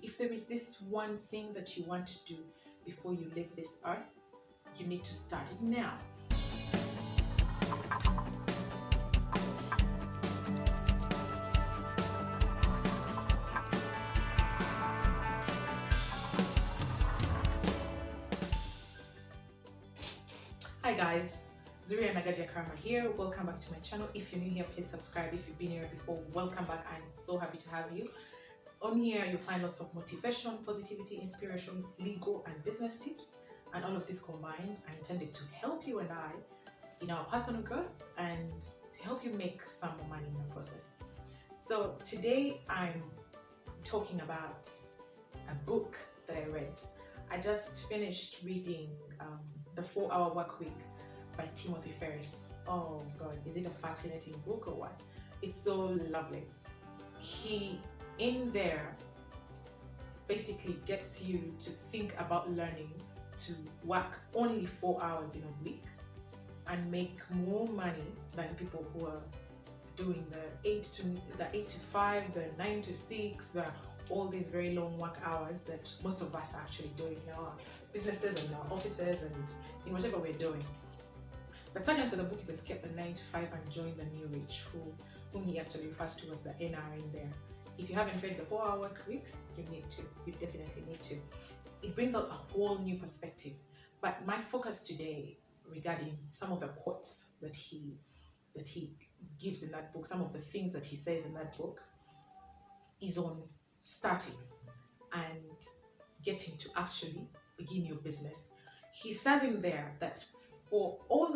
If there is this one thing that you want to do before you leave this earth, you need to start it now. Hi guys, Zuria Nagadia Karma here. Welcome back to my channel. If you're new here, please subscribe. If you've been here before, welcome back. I'm so happy to have you. On here, you'll find lots of motivation, positivity, inspiration, legal and business tips. And all of this combined are intended to help you and I in our personal growth and to help you make some more money in the process. So today I'm talking about a book that I read. I just finished reading The 4-Hour Workweek by Timothy Ferriss. Oh God, is it a fascinating book or what? It's so lovely. He, in there, basically gets you to think about learning to work only 4 hours in a week and make more money than people who are doing the 8 to 5, the 9 to 6, all these very long work hours that most of us are actually doing in our businesses and our offices and in whatever we're doing. The title for the book is Escape the 9 to 5 and Join the New Rich, whom he actually refers to as the NR in there. If you haven't read the 4-Hour Workweek, you need to. You definitely need to. It brings out a whole new perspective. But my focus today regarding some of the quotes that he gives in that book, some of the things that he says in that book, is on starting and getting to actually begin your business. He says in there that for most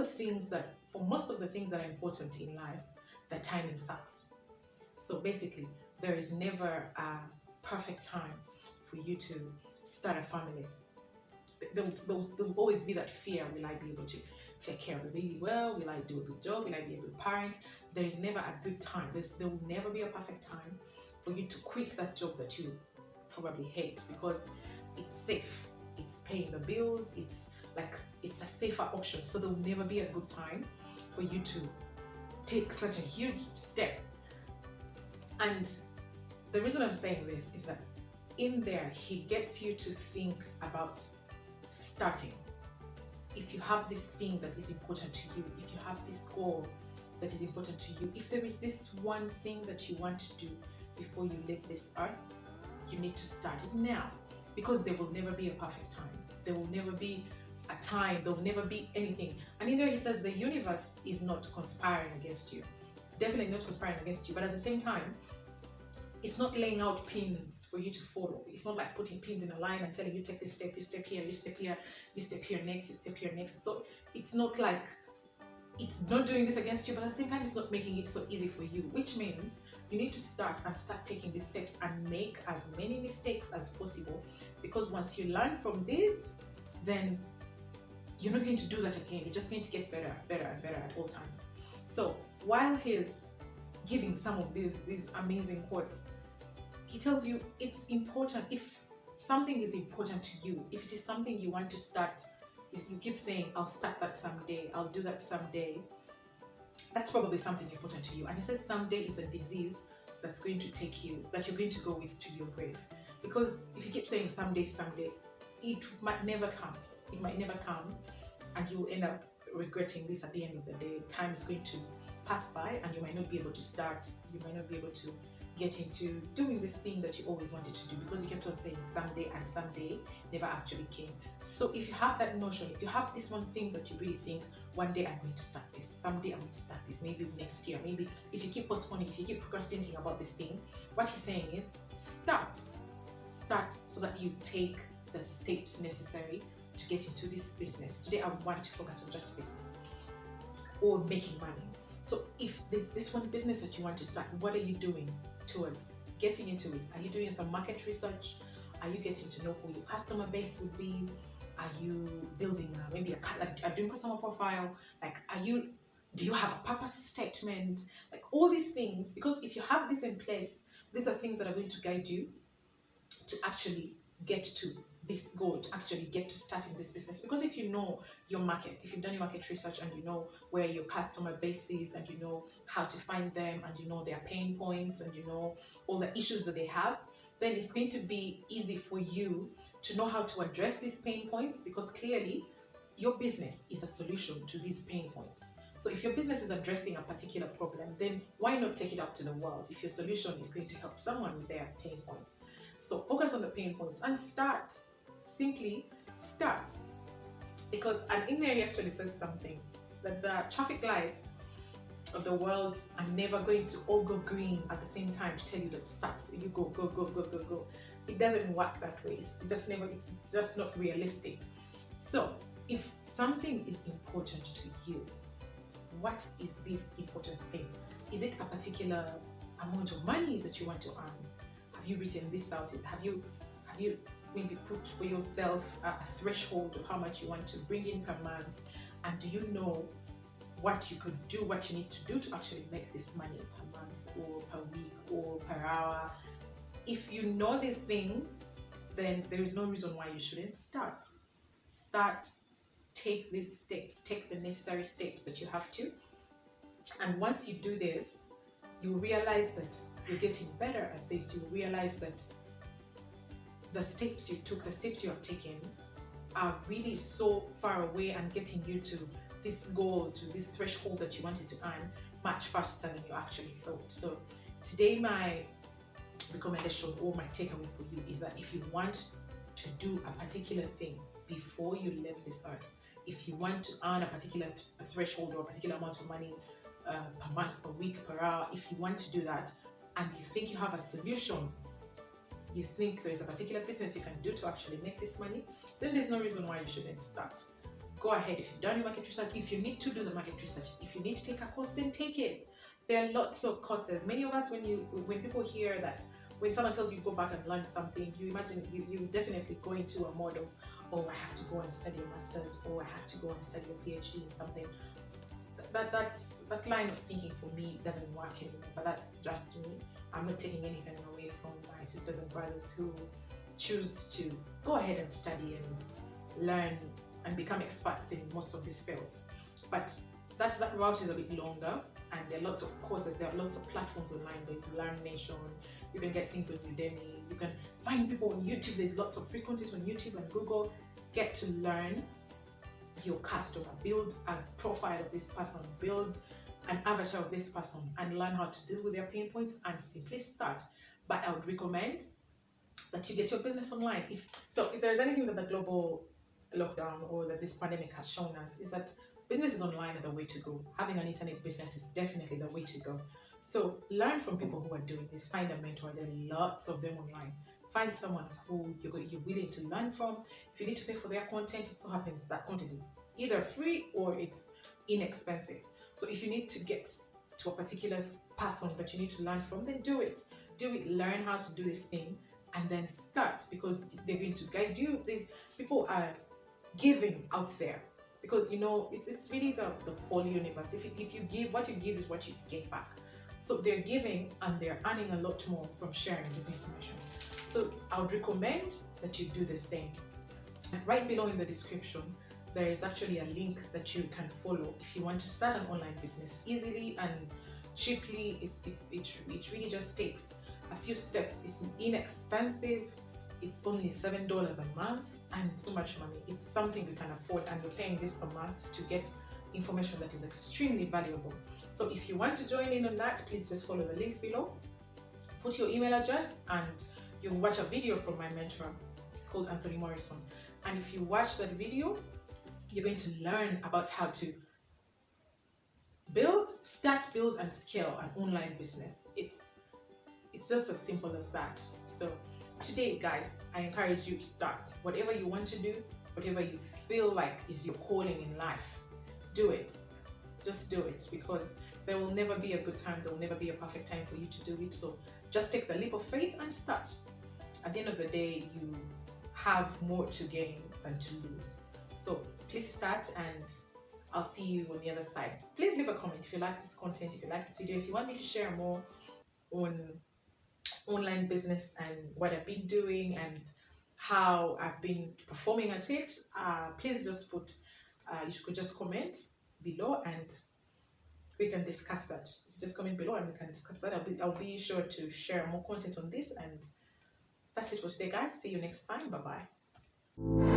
of the things that are important in life, the timing sucks. So basically, there is never a perfect time for you to start a family. There will always be that fear: will I be able to take care of the baby well? Will I do a good job? Will I be a good parent? There is never a good time. There will never be a perfect time for you to quit that job that you probably hate, because it's safe, it's paying the bills, it's a safer option. So there will never be a good time for you to take such a huge step. And the reason I'm saying this is that in there he gets you to think about starting. If you have this thing that is important to you, if you have this goal that is important to you, if there is this one thing that you want to do before you leave this earth, you need to start it now, because there will never be a perfect time. There will never be a time, there will never be anything. And in there he says the universe is not conspiring against you. It's definitely not conspiring against you, but at the same time, it's not laying out pins for you to follow. It's not like putting pins in a line and telling you take this step, you step here, you step here, you step here next, you step here next. So it's not like it's not doing this against you, but at the same time it's not making it so easy for you, which means you need to start taking these steps and make as many mistakes as possible, because once you learn from this, then you're not going to do that again. You're just going to get better and better at all times. So while he's giving some of these amazing quotes, he tells you it's important. If something is important to you, if it is something you want to start, you keep saying, I'll start that someday, I'll do that someday, that's probably something important to you. And he says someday is a disease that's going to take you, that you're going to go with to your grave. Because if you keep saying someday, it might never come. It might never come, and you will end up regretting this at the end of the day. Time is going to pass by and you might not be able to start, you might not be able to get into doing this thing that you always wanted to do, because you kept on saying someday, and someday never actually came. So if you have that notion, if you have this one thing that you really think, one day I'm going to start this, someday I'm going to start this, maybe next year, maybe, if you keep postponing, if you keep procrastinating about this thing, what he's saying is start so that you take the steps necessary to get into this business. Today I want to focus on just business or making money. So if there's this one business that you want to start, what are you doing towards getting into it? Are you doing some market research? Are you getting to know who your customer base would be? Are you building maybe a doing customer profile? Like, do you have a purpose statement? Like all these things, because if you have this in place, these are things that are going to guide you to actually get to this goal, to actually get to starting this business. Because if you know your market, if you've done your market research and you know where your customer base is, and you know how to find them, and you know their pain points, and you know all the issues that they have, then it's going to be easy for you to know how to address these pain points, because clearly your business is a solution to these pain points. So if your business is addressing a particular problem, then why not take it out to the world if your solution is going to help someone with their pain points? So focus on the pain points and start. Simply start. Because an Ineri actually says something, that the traffic lights of the world are never going to all go green at the same time to tell you that start, you go, go, go, go, go, go. It doesn't work that way. It's just not realistic. So if something is important to you, what is this important thing? Is it a particular amount of money that you want to earn? Have you written this out? Have you maybe put for yourself a threshold of how much you want to bring in per month? And do you know what you could do, what you need to do to actually make this money per month or per week or per hour? If you know these things, then there is no reason why you shouldn't start. Take these steps, take the necessary steps that you have to. And once you do this, you realize that you're getting better at this. You realize that the steps you took, the steps you have taken are really so far away and getting you to this goal, to this threshold that you wanted to earn much faster than you actually thought. So today my recommendation or my takeaway for you is that if you want to do a particular thing before you leave this earth, if you want to earn a particular threshold or a particular amount of money per month, per week, per hour, if you want to do that and you think you have a solution, you think there's a particular business you can do to actually make this money, then there's no reason why you shouldn't start. Go ahead. If you've done your market research, if you need to do the market research, if you need to take a course, then take it. There are lots of courses. Many of us, when people hear that, when someone tells you go back and learn something, you imagine you definitely go into a mode of, oh, I have to go and study a master's, or I have to go and study a PhD in something. That line of thinking for me doesn't work anymore. But that's just me. I'm not taking anything away from my sisters and brothers who choose to go ahead and study and learn and become experts in most of these fields. But that route is a bit longer, and there are lots of courses, there are lots of platforms online. There's Learn Nation, you can get things on Udemy, you can find people on YouTube. There's lots of free content on YouTube and Google. Get to learn your customer, build a profile of this person, build an avatar of this person, and learn how to deal with their pain points and simply start. But I would recommend that you get your business online. If there's anything that the global lockdown or that this pandemic has shown us, is that businesses online are the way to go. Having an internet business is definitely the way to go. So learn from people who are doing this. Find a mentor. There are lots of them online. Find someone who you're willing to learn from. If you need to pay for their content, it so happens that content is either free or it's inexpensive. So if you need to get to a particular person that you need to learn from, then do it. Learn how to do this thing and then start, because they're going to guide you. These people are giving out there, because it's really the whole universe. If you give, what you give is what you get back. So they're giving and they're earning a lot more from sharing this information. So I would recommend that you do the same. Right below in the description, there is actually a link that you can follow if you want to start an online business easily and cheaply. It really just takes a few steps. It's inexpensive. It's only $7 a month, and so much money. It's something we can afford, and we're paying this a month to get information that is extremely valuable. So if you want to join in on that, please just follow the link below, put your email address, and you'll watch a video from my mentor. It's called Anthony Morrison. And if you watch that video, you're going to learn about how to build, and scale an online business. It's just as simple as that. So today, guys, I encourage you to start. Whatever you want to do, whatever you feel like is your calling in life, do it. Just do it, because there will never be a good time. There will never be a perfect time for you to do it. So just take the leap of faith and start. At the end of the day, you have more to gain than to lose. So please start, and I'll see you on the other side. Please leave a comment if you like this content, if you like this video, if you want me to share more on online business and what I've been doing and how I've been performing at it. Please just put, you could just comment below and we can discuss that. Just comment below and we can discuss that. I'll be sure to share more content on this, and That's it for today, guys. See you next time. Bye bye.